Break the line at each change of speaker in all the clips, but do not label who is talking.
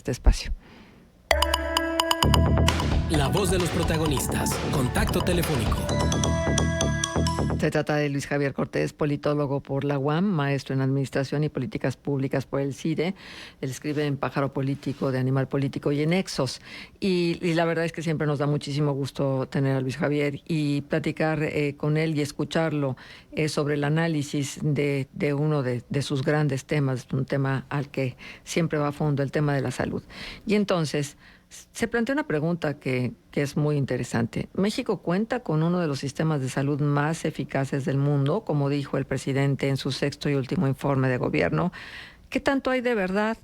este espacio.
La voz de los protagonistas. Contacto telefónico.
Se trata de Luis Javier Cortés, politólogo por la UAM, maestro en Administración y Políticas Públicas por el CIDE. Él escribe en Pájaro Político, de Animal Político y en Nexos. Y la verdad es que siempre nos da muchísimo gusto tener a Luis Javier y platicar con él y escucharlo sobre el análisis de uno de sus grandes temas, un tema al que siempre va a fondo, el tema de la salud. Y entonces se plantea una pregunta que es muy interesante. ¿México cuenta con uno de los sistemas de salud más eficaces del mundo, como dijo el presidente en su sexto y último informe de gobierno? ¿Qué tanto hay de verdad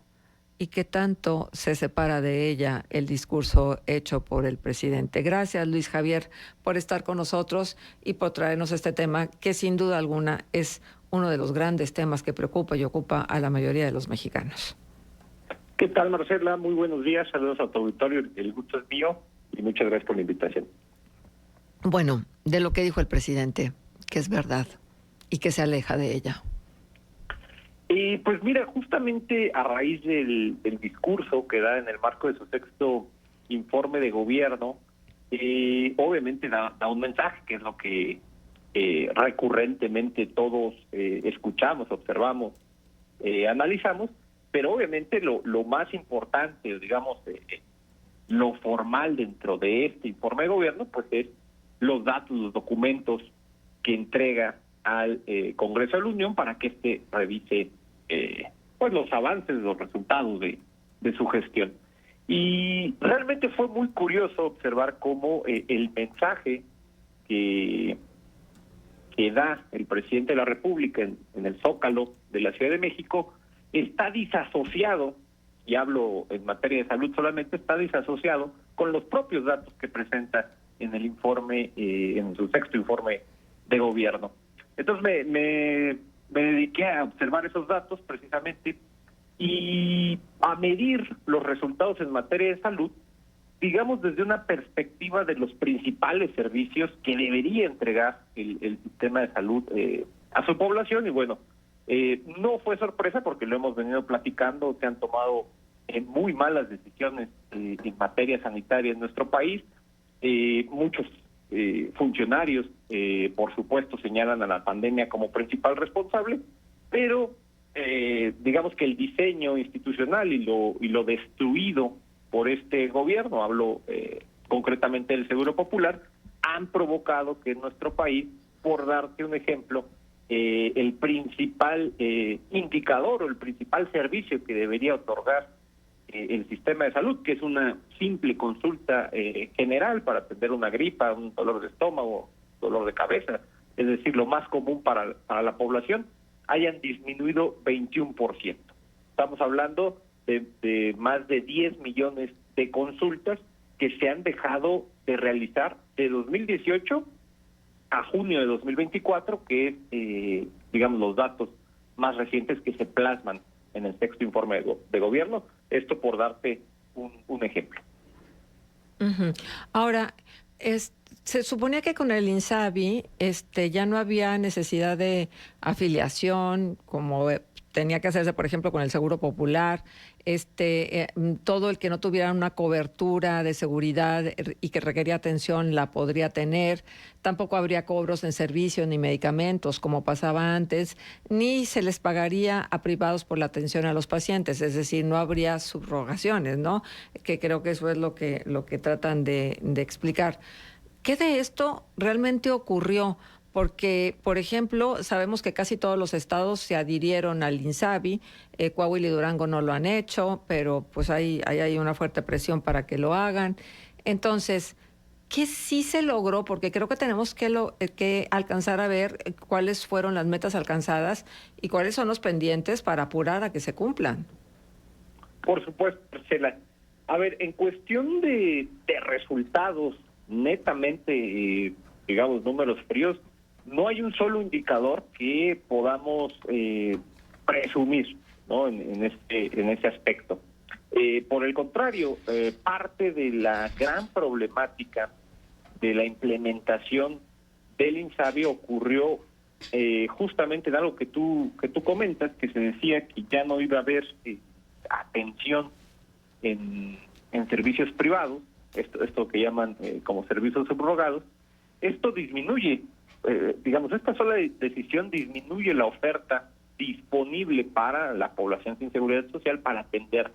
y qué tanto se separa de ella el discurso hecho por el presidente? Gracias, Luis Javier, por estar con nosotros y por traernos este tema que sin duda alguna es uno de los grandes temas que preocupa y ocupa a la mayoría de los mexicanos.
¿Qué tal, Marcela? Muy buenos días, saludos a tu auditorio, el gusto es mío y muchas gracias por la invitación.
Bueno, de lo que dijo el presidente, que es verdad y que se aleja de ella.
Pues mira, justamente a raíz del discurso que da en el marco de su sexto informe de gobierno, obviamente da un mensaje, que es lo que recurrentemente todos escuchamos, observamos, analizamos, pero obviamente lo más importante, digamos, lo formal dentro de este informe de gobierno, pues es los datos, los documentos que entrega al Congreso de la Unión para que éste revise pues los avances, los resultados de su gestión. Y realmente fue muy curioso observar cómo el mensaje que da el presidente de la República en el Zócalo de la Ciudad de México está disasociado, y hablo en materia de salud solamente, está disasociado con los propios datos que presenta en el informe, en su sexto informe de gobierno. Entonces me dediqué a observar esos datos precisamente y a medir los resultados en materia de salud, digamos desde una perspectiva de los principales servicios que debería entregar el sistema de salud a su población. Y bueno, no fue sorpresa porque lo hemos venido platicando, se han tomado muy malas decisiones en materia sanitaria en nuestro país. Muchos funcionarios, por supuesto, señalan a la pandemia como principal responsable, pero digamos que el diseño institucional y lo destruido por este gobierno, hablo concretamente del Seguro Popular, han provocado que en nuestro país, por darte un ejemplo, el principal indicador o el principal servicio que debería otorgar el sistema de salud, que es una simple consulta general para atender una gripa, un dolor de estómago, dolor de cabeza, es decir, lo más común para la población, hayan disminuido 21%. Estamos hablando de más de 10 millones de consultas que se han dejado de realizar de 2018 a junio de 2024, que es, digamos, los datos más recientes que se plasman en el sexto informe de gobierno. Esto por darte un ejemplo.
Uh-huh. Ahora, se suponía que con el INSABI ya no había necesidad de afiliación, como tenía que hacerse, por ejemplo, con el Seguro Popular. Todo el que no tuviera una cobertura de seguridad y que requería atención la podría tener. Tampoco habría cobros en servicios ni medicamentos como pasaba antes, ni se les pagaría a privados por la atención a los pacientes, es decir, no habría subrogaciones, ¿no? Que creo que eso es lo que tratan de explicar. ¿Qué de esto realmente ocurrió? Porque, por ejemplo, sabemos que casi todos los estados se adhirieron al INSABI, Coahuila y Durango no lo han hecho, pero pues hay una fuerte presión para que lo hagan. Entonces, ¿qué sí se logró? Porque creo que tenemos que alcanzar a ver cuáles fueron las metas alcanzadas y cuáles son los pendientes para apurar a que se cumplan.
Por supuesto, Marcela. A ver, en cuestión de resultados netamente, digamos, números fríos, no hay un solo indicador que podamos presumir, ¿no? en ese aspecto. Por el contrario, parte de la gran problemática de la implementación del INSABI ocurrió justamente en algo que tú comentas, que se decía que ya no iba a haber atención en servicios privados, esto que llaman como servicios subrogados. Esto disminuye, digamos, esta sola decisión disminuye la oferta disponible para la población sin seguridad social para atender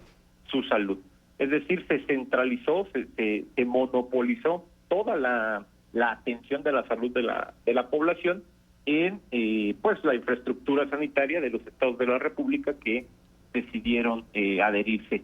su salud. Es decir, se centralizó, se monopolizó toda la atención de la salud de la población en pues la infraestructura sanitaria de los estados de la República que decidieron adherirse.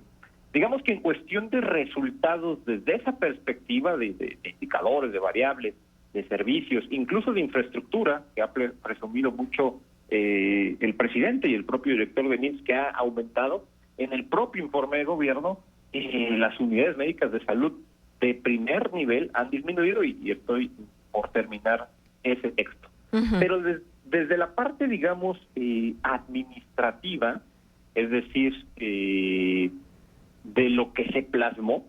Digamos que en cuestión de resultados desde esa perspectiva de indicadores, de variables, de servicios, incluso de infraestructura, que ha presumido mucho el presidente y el propio director de IMSS, que ha aumentado, en el propio informe de gobierno, las unidades médicas de salud de primer nivel han disminuido y estoy por terminar ese texto. Uh-huh. Pero desde la parte, digamos, administrativa, es decir, de lo que se plasmó,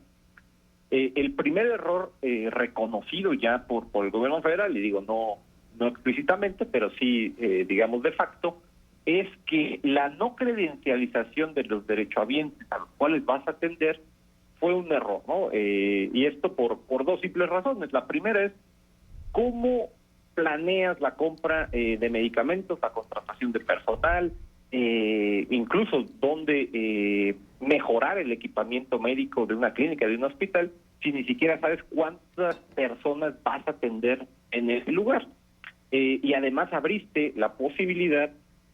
el primer error reconocido ya por el gobierno federal, y digo no explícitamente, pero sí, digamos, de facto, es que la no credencialización de los derechohabientes a los cuales vas a atender fue un error, ¿no? Y esto por dos simples razones. La primera es cómo planeas la compra de medicamentos, la contratación de personal, incluso dónde mejorar el equipamiento médico de una clínica, de un hospital, si ni siquiera sabes cuántas personas vas a atender en ese lugar. Y además abriste la posibilidad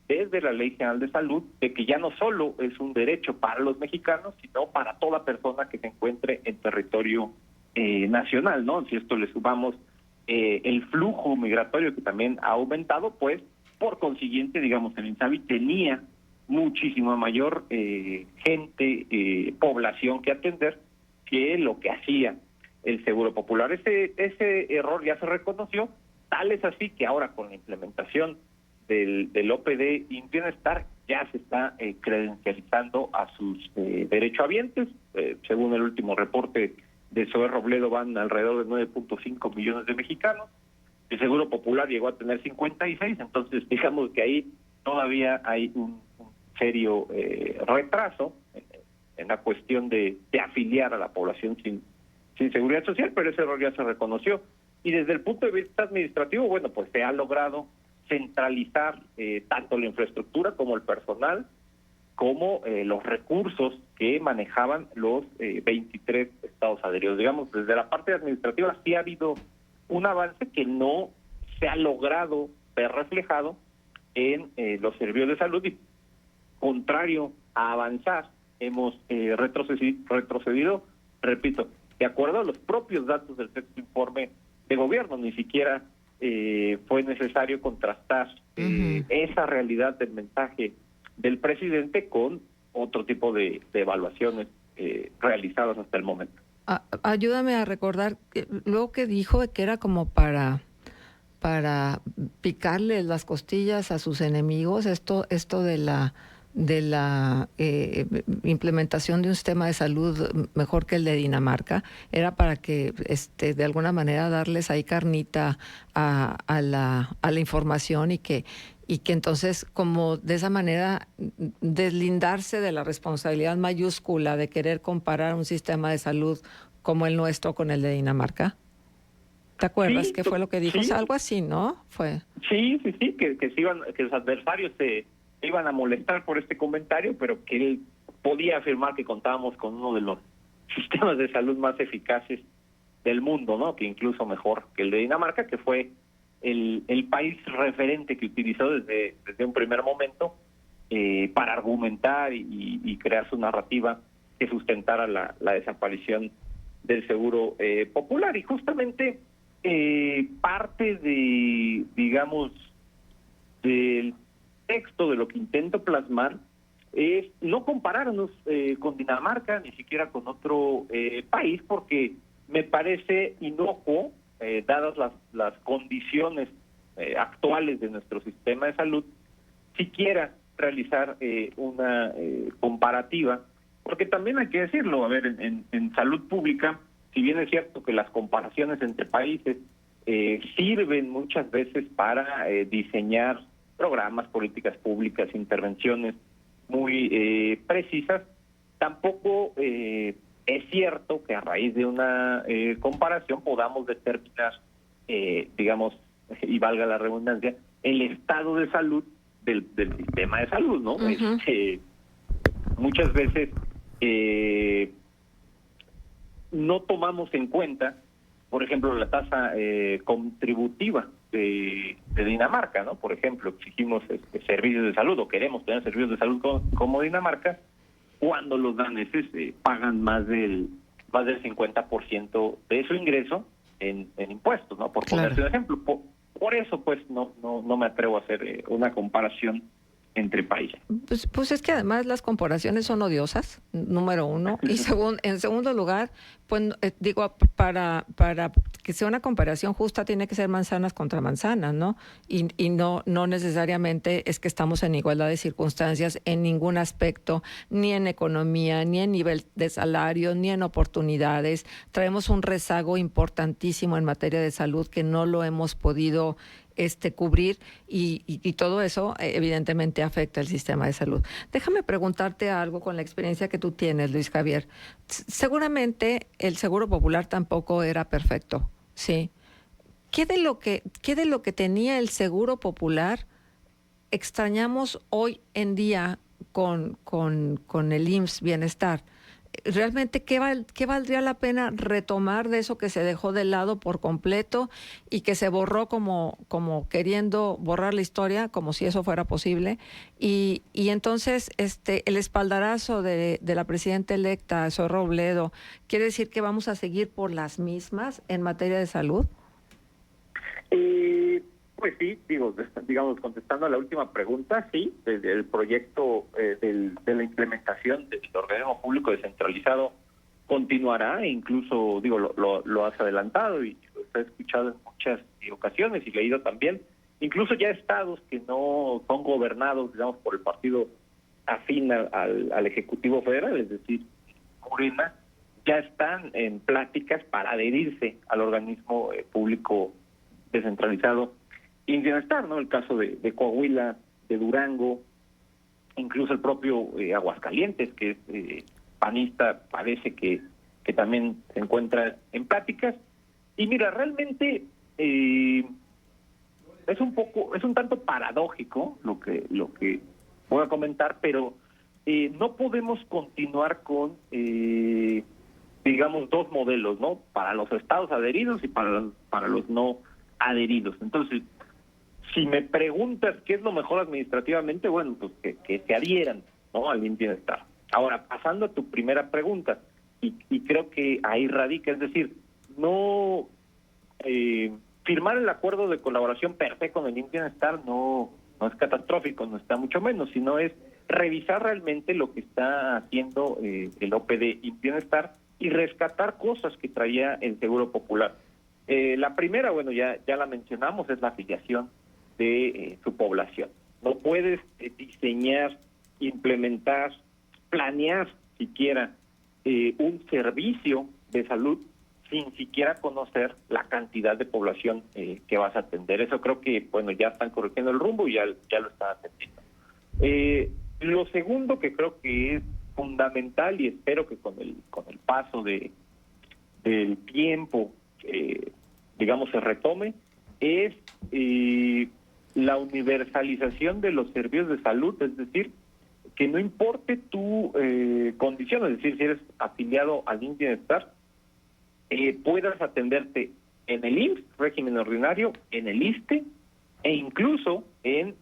desde la Ley General de Salud de que ya no solo es un derecho para los mexicanos, sino para toda persona que se encuentre en territorio nacional, ¿no? Si esto le sumamos el flujo migratorio que también ha aumentado, pues por consiguiente, digamos, el INSABI tenía muchísima mayor gente, población que atender que lo que hacía el Seguro Popular. Ese error ya se reconoció, tal es así que ahora con la implementación del OPD Bienestar ya se está credencializando a sus derechohabientes. Según el último reporte de Zoé Robledo van alrededor de 9.5 millones de mexicanos. El Seguro Popular llegó a tener 56, entonces digamos que ahí todavía hay un serio retraso en la cuestión de afiliar a la población sin seguridad social, pero ese error ya se reconoció. Y desde el punto de vista administrativo, bueno, pues se ha logrado centralizar tanto la infraestructura como el personal, como los recursos que manejaban los 23 estados adheridos. Digamos, desde la parte administrativa sí ha habido un avance que no se ha logrado ver reflejado en los servicios de salud y, contrario a avanzar, hemos retrocedido, repito, de acuerdo a los propios datos del sexto informe de gobierno. Ni siquiera fue necesario contrastar esa realidad del mensaje del presidente con otro tipo de evaluaciones realizadas hasta el momento.
Ayúdame a recordar luego que dijo que era como para picarle las costillas a sus enemigos, esto de la implementación de un sistema de salud mejor que el de Dinamarca, era para que de alguna manera darles ahí carnita a la información y que entonces, como de esa manera, deslindarse de la responsabilidad mayúscula de querer comparar un sistema de salud como el nuestro con el de Dinamarca. ¿Te acuerdas qué fue lo que dijo?
Sí.
O sea, algo así, ¿no? Fue.
Sí, que los adversarios se iban a molestar por este comentario, pero que él podía afirmar que contábamos con uno de los sistemas de salud más eficaces del mundo, ¿no? Que incluso mejor que el de Dinamarca, que fue el país referente que utilizó desde un primer momento para argumentar y crear su narrativa que sustentara la desaparición del Seguro Popular. Y justamente parte de, digamos, del texto de lo que intento plasmar es no compararnos con Dinamarca, ni siquiera con otro país, porque me parece inocuo, dadas las condiciones actuales de nuestro sistema de salud, siquiera realizar una comparativa, porque también hay que decirlo, a ver, en salud pública, si bien es cierto que las comparaciones entre países sirven muchas veces para diseñar programas, políticas públicas, intervenciones muy precisas, tampoco es cierto que a raíz de una comparación podamos determinar, digamos, y valga la redundancia, el estado de salud del sistema de salud, ¿no?
Ujú.
Muchas veces no tomamos en cuenta, por ejemplo, la tasa contributiva de Dinamarca, ¿no? Por ejemplo, exigimos servicios de salud o queremos tener servicios de salud como Dinamarca, cuando los daneses pagan más del 50% de su ingreso en impuestos, ¿no? Por
Claro.
ponerte un ejemplo. Por eso, pues, no me atrevo a hacer una comparación entre países.
Pues es que además las comparaciones son odiosas, número uno, y en segundo lugar, pues digo, para que sea una comparación justa tiene que ser manzanas contra manzanas, ¿no? Y no necesariamente es que estamos en igualdad de circunstancias en ningún aspecto, ni en economía, ni en nivel de salario, ni en oportunidades. Traemos un rezago importantísimo en materia de salud que no lo hemos podido cubrir y todo eso evidentemente afecta el sistema de salud. Déjame preguntarte algo con la experiencia que tú tienes, Luis Javier. Seguramente el Seguro Popular tampoco era perfecto, ¿sí? ¿Qué de lo que tenía el Seguro Popular extrañamos hoy en día con el IMSS Bienestar? Realmente, ¿qué valdría la pena retomar de eso que se dejó de lado por completo y que se borró como queriendo borrar la historia, como si eso fuera posible? Y entonces, el espaldarazo de la presidenta electa, Zoe Robledo, ¿quiere decir que vamos a seguir por las mismas en materia de salud?
Pues sí, digamos, contestando a la última pregunta, sí, desde el proyecto de la implementación del organismo público descentralizado continuará, e incluso, lo has adelantado y lo he escuchado en muchas ocasiones y leído también, incluso ya estados que no son gobernados, digamos, por el partido afín al Ejecutivo Federal, es decir, Morena, ya están en pláticas para adherirse al organismo público descentralizado y bienestar, ¿no? El caso de Coahuila, de Durango, incluso el propio Aguascalientes, que es panista, parece que también se encuentra en pláticas. Y mira, realmente es un tanto paradójico lo que voy a comentar, pero no podemos continuar con digamos, dos modelos, ¿no? Para los estados adheridos y para los no adheridos. Entonces, si me preguntas qué es lo mejor administrativamente, bueno, pues que se adhieran, ¿no?, al bienestar. Ahora, pasando a tu primera pregunta, y creo que ahí radica, es decir, no firmar el acuerdo de colaboración per se con el bienestar no es catastrófico, no está mucho menos, sino es revisar realmente lo que está haciendo el OPD Bienestar y rescatar cosas que traía el Seguro Popular. La primera, bueno, ya la mencionamos, es la afiliación de su población. No puedes diseñar, implementar, planear siquiera un servicio de salud sin siquiera conocer la cantidad de población que vas a atender. Eso creo que, bueno, ya están corrigiendo el rumbo y ya lo están atendiendo. Lo segundo que creo que es fundamental, y espero que con el paso del tiempo, digamos, se retome, es la universalización de los servicios de salud, es decir, que no importe tu condición, es decir, si eres afiliado al IMSS Bienestar, puedas atenderte en el IMSS, régimen ordinario, en el ISSSTE e incluso en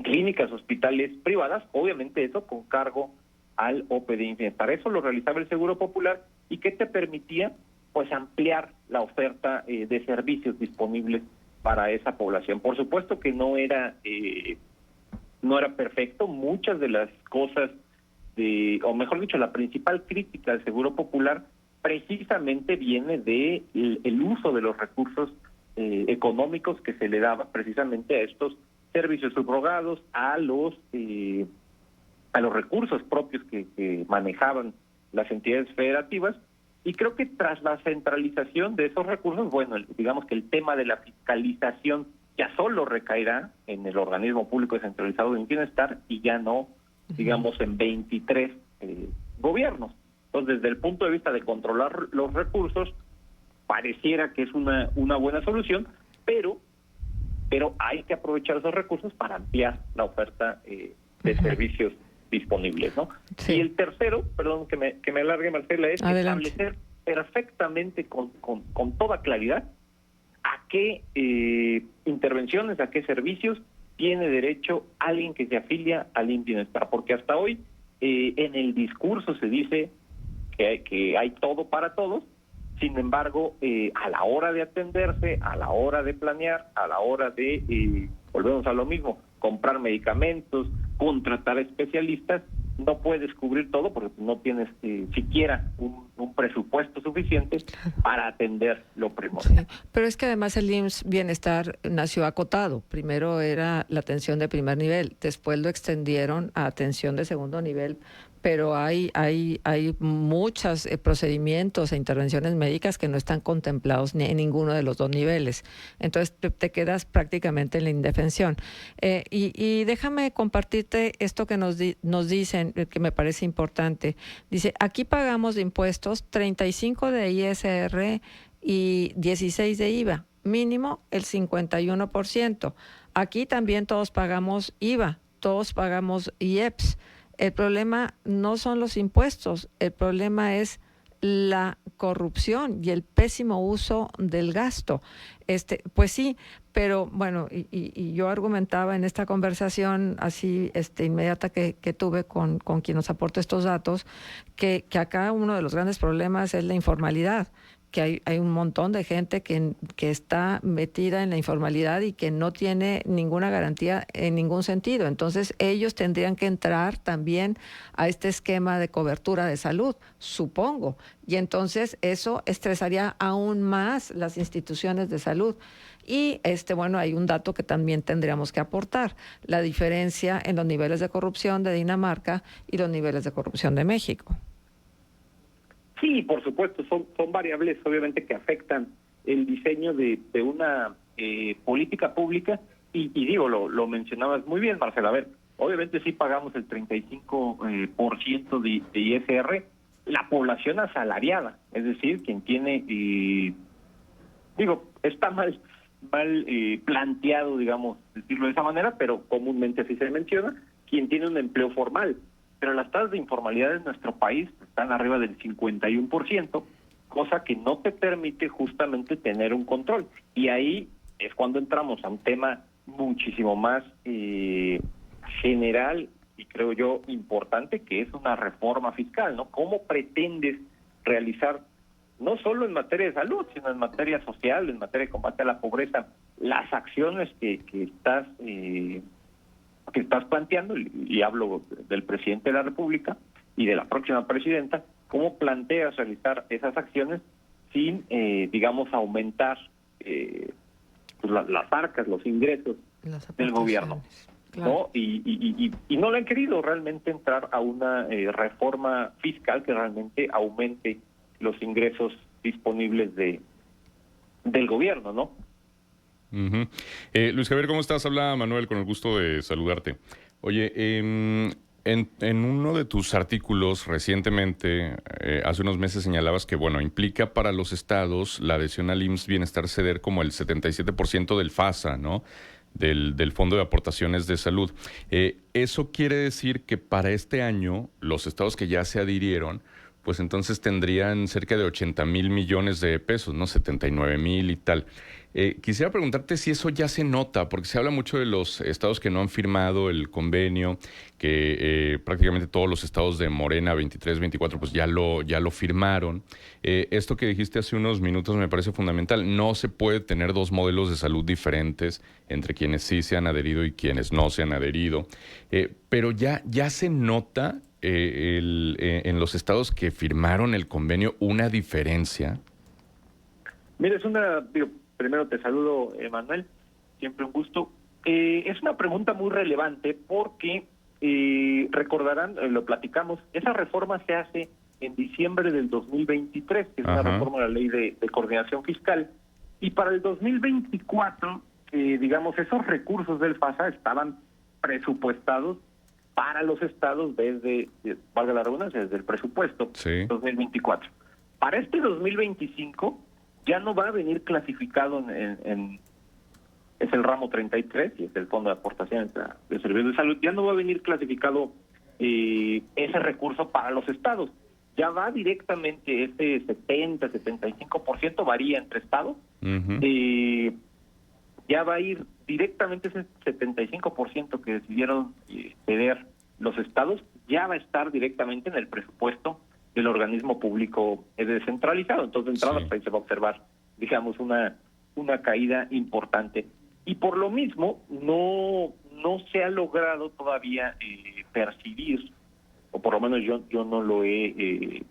clínicas, hospitales privadas, obviamente eso con cargo al OPD Bienestar. Eso lo realizaba el Seguro Popular y que te permitía pues ampliar la oferta de servicios disponibles para esa población. Por supuesto que no era perfecto. Muchas de las cosas o mejor dicho, la principal crítica del Seguro Popular precisamente viene de el uso de los recursos económicos que se le daba precisamente a estos servicios subrogados, a los recursos propios que manejaban las entidades federativas. Y creo que tras la centralización de esos recursos, bueno, digamos que el tema de la fiscalización ya solo recaerá en el organismo público descentralizado de bienestar y ya no digamos, en 23 gobiernos. Entonces, desde el punto de vista de controlar los recursos, pareciera que es una buena solución, pero hay que aprovechar esos recursos para ampliar la oferta de servicios disponibles, ¿no?
Sí.
Y el tercero, perdón que me alargue, Marcela, es
Adelante.
establecer perfectamente con toda claridad a qué intervenciones, a qué servicios tiene derecho alguien que se afilia al IMSS Bienestar, porque hasta hoy en el discurso se dice que hay todo para todos. Sin embargo, a la hora de atenderse, a la hora de planear, a la hora de, volvemos a lo mismo, comprar medicamentos, contratar especialistas, no puedes cubrir todo porque no tienes siquiera un presupuesto suficiente para atender lo primordial.
Sí, pero es que además el IMSS Bienestar nació acotado. Primero era la atención de primer nivel, después lo extendieron a atención de segundo nivel, pero hay muchos procedimientos e intervenciones médicas que no están contemplados ni en ninguno de los dos niveles. Entonces te quedas prácticamente en la indefensión. Y déjame compartirte esto que nos dicen, que me parece importante. Dice, aquí pagamos de impuestos 35 de ISR y 16 de IVA, mínimo el 51%. Aquí también todos pagamos IVA, todos pagamos IEPS. El problema no son los impuestos, el problema es la corrupción y el pésimo uso del gasto. Pues sí, pero bueno, y yo argumentaba en esta conversación así inmediata que tuve con quien nos aportó estos datos, que acá uno de los grandes problemas es la informalidad, que hay un montón de gente que está metida en la informalidad y que no tiene ninguna garantía en ningún sentido. Entonces, ellos tendrían que entrar también a este esquema de cobertura de salud, supongo. Y entonces eso estresaría aún más las instituciones de salud. Y bueno, hay un dato que también tendríamos que aportar, la diferencia en los niveles de corrupción de Dinamarca y los niveles de corrupción de México.
Sí, por supuesto, son variables obviamente que afectan el diseño de una política pública y digo, lo mencionabas muy bien, Marcela. A ver, obviamente sí pagamos el 35% de ISR, la población asalariada, es decir, quien tiene, está mal planteado, digamos, decirlo de esa manera, pero comúnmente así se menciona, quien tiene un empleo formal. Pero las tasas de informalidad en nuestro país están arriba del 51%, cosa que no te permite justamente tener un control. Y ahí es cuando entramos a un tema muchísimo más general y creo yo importante, que es una reforma fiscal, ¿no? ¿Cómo pretendes realizar, no solo en materia de salud, sino en materia social, en materia de combate a la pobreza, las acciones que estás planteando, y hablo del presidente de la República y de la próxima presidenta, cómo planteas realizar esas acciones sin, aumentar las arcas, los ingresos del gobierno,
claro.
¿no? Y no le han querido realmente entrar a una reforma fiscal que realmente aumente los ingresos disponibles del gobierno, ¿no?
Uh-huh. Luis Javier, ¿cómo estás? Habla Manuel, con el gusto de saludarte. Oye, en uno de tus artículos recientemente, hace unos meses señalabas que, bueno, implica para los estados la adhesión al IMSS Bienestar ceder como el 77% del FASA, ¿no? Del Fondo de Aportaciones de Salud. Eso quiere decir que para este año, los estados que ya se adhirieron, pues entonces tendrían cerca de 80,000 millones de pesos, ¿no? 79,000 y tal. Quisiera preguntarte si eso ya se nota, porque se habla mucho de los estados que no han firmado el convenio, que prácticamente todos los estados de Morena 23, 24, pues ya lo firmaron. Esto que dijiste hace unos minutos me parece fundamental. No se puede tener dos modelos de salud diferentes entre quienes sí se han adherido y quienes no se han adherido. Pero ya se nota en los estados que firmaron el convenio una diferencia.
Mira, primero te saludo, Manuel, siempre un gusto. Es una pregunta muy relevante porque, recordarán, lo platicamos, esa reforma se hace en diciembre del 2023, que es una reforma de la Ley de Coordinación Fiscal, y para el 2024, esos recursos del FASA estaban presupuestados para los estados desde, valga la redundancia, desde el presupuesto 2024. Para este 2025 ya no va a venir clasificado es el ramo 33, y es el Fondo de Aportaciones de Servicios de Salud, ya no va a venir clasificado ese recurso para los estados. Ya va directamente ese 75%, varía entre estados, ya va a ir directamente ese 75% que decidieron ceder los estados, ya va a estar directamente en el presupuesto del organismo público descentralizado. Entonces, de entrada, pues ahí se va a observar, digamos, una caída importante. Y por lo mismo, no se ha logrado todavía percibir, o por lo menos yo no lo he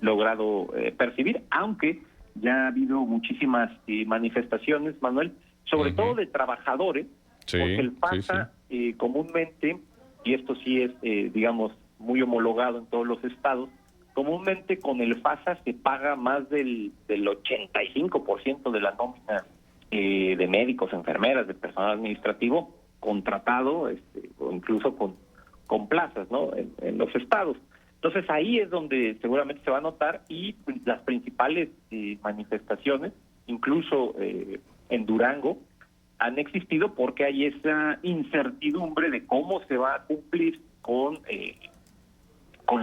logrado percibir, aunque ya ha habido muchísimas manifestaciones, Manuel, sobre todo de trabajadores, porque el FASA comúnmente, y esto sí es, digamos, muy homologado en todos los estados, comúnmente con el FASA se paga más del 85% de la nómina de médicos, enfermeras, de personal administrativo contratado, o incluso con plazas, ¿no? En los estados. Entonces ahí es donde seguramente se va a notar, y las principales manifestaciones, incluso en Durango, han existido porque hay esa incertidumbre de cómo se va a cumplir con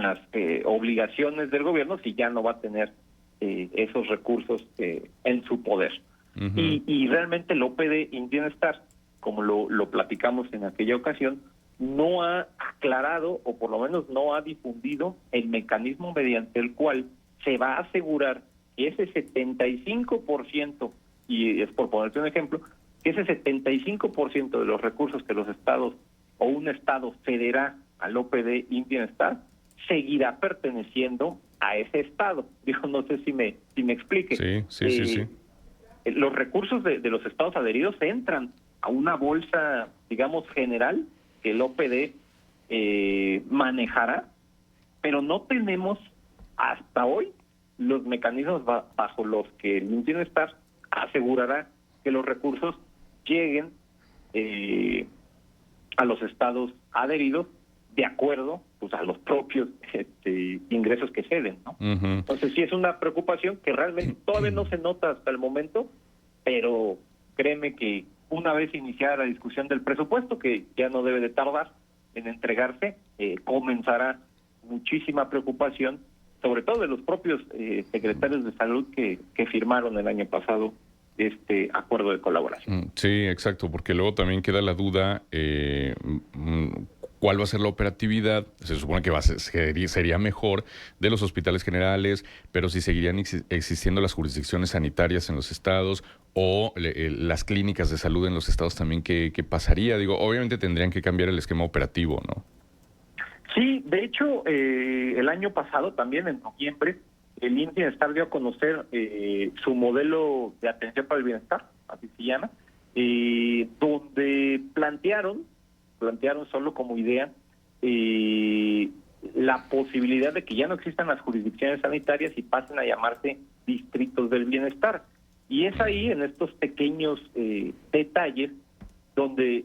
las obligaciones del gobierno si ya no va a tener esos recursos en su poder. Y realmente el OPD Bienestar, como lo platicamos en aquella ocasión, no ha aclarado, o por lo menos no ha difundido, el mecanismo mediante el cual se va a asegurar que ese 75%, y es por ponerte un ejemplo, que ese 75% de los recursos que los estados o un estado cederá al OPD Bienestar seguirá perteneciendo a ese estado. Digo, no sé si me explique.
Sí.
Los recursos de los estados adheridos entran a una bolsa, digamos, general que el OPD manejará, pero no tenemos hasta hoy los mecanismos bajo los que el Bienestar asegurará que los recursos lleguen a los estados adheridos de acuerdo, pues, a los propios ingresos que ceden, ¿no? Entonces sí es una preocupación que realmente todavía no se nota hasta el momento, pero créeme que una vez iniciada la discusión del presupuesto, que ya no debe de tardar en entregarse, comenzará muchísima preocupación, sobre todo de los propios secretarios de salud que firmaron el año pasado este acuerdo de colaboración.
Sí, exacto, porque luego también queda la duda, ¿cuál va a ser la operatividad? Se supone que sería mejor de los hospitales generales, pero si seguirían existiendo las jurisdicciones sanitarias en los estados o las clínicas de salud en los estados también, ¿qué pasaría? Digo, obviamente tendrían que cambiar el esquema operativo, ¿no?
Sí, de hecho, el año pasado, también en noviembre, el Bienestar dio a conocer su modelo de atención para el bienestar, así se llama, donde plantearon solo como idea la posibilidad de que ya no existan las jurisdicciones sanitarias y pasen a llamarse distritos del bienestar. Y es ahí, en estos pequeños detalles, donde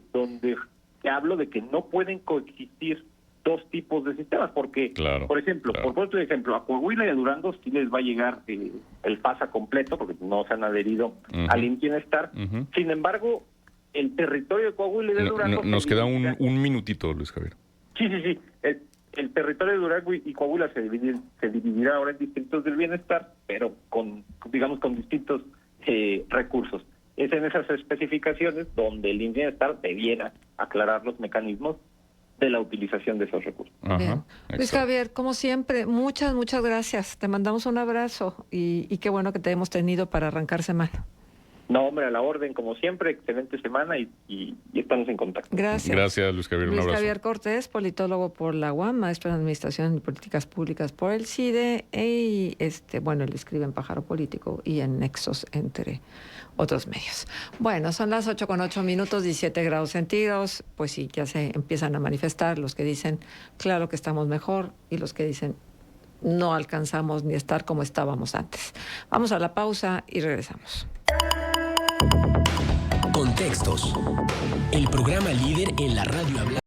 te hablo de que no pueden coexistir dos tipos de sistemas, porque, por ejemplo, por otro ejemplo, a Coahuila y a Durango sí les va a llegar el FASA completo, porque no se han adherido al Bienestar. Sin embargo, el territorio de Coahuila y de Durango...
Nos queda un minutito, Luis Javier.
Sí. El territorio de Durango y Coahuila se dividirá ahora en distritos del bienestar, pero con distintos recursos. Es en esas especificaciones donde el Bienestar debiera aclarar los mecanismos de la utilización de esos recursos.
Luis Javier, como siempre, muchas gracias. Te mandamos un abrazo y qué bueno que te hemos tenido para arrancar semana.
No, hombre, a la orden, como siempre, excelente semana y estamos en contacto.
Gracias.
Gracias, Luis Javier, un abrazo.
Luis Javier Cortés, politólogo por la UAM, maestro en Administración y Políticas Públicas por el CIDE, y él escribe en Pájaro Político y en Nexos, entre otros medios. Bueno, son las 8:08, 17 grados centígrados. Pues sí, ya se empiezan a manifestar los que dicen, claro que estamos mejor, y los que dicen, no alcanzamos ni estar como estábamos antes. Vamos a la pausa y regresamos.
Contextos. El programa líder en la radio hablada.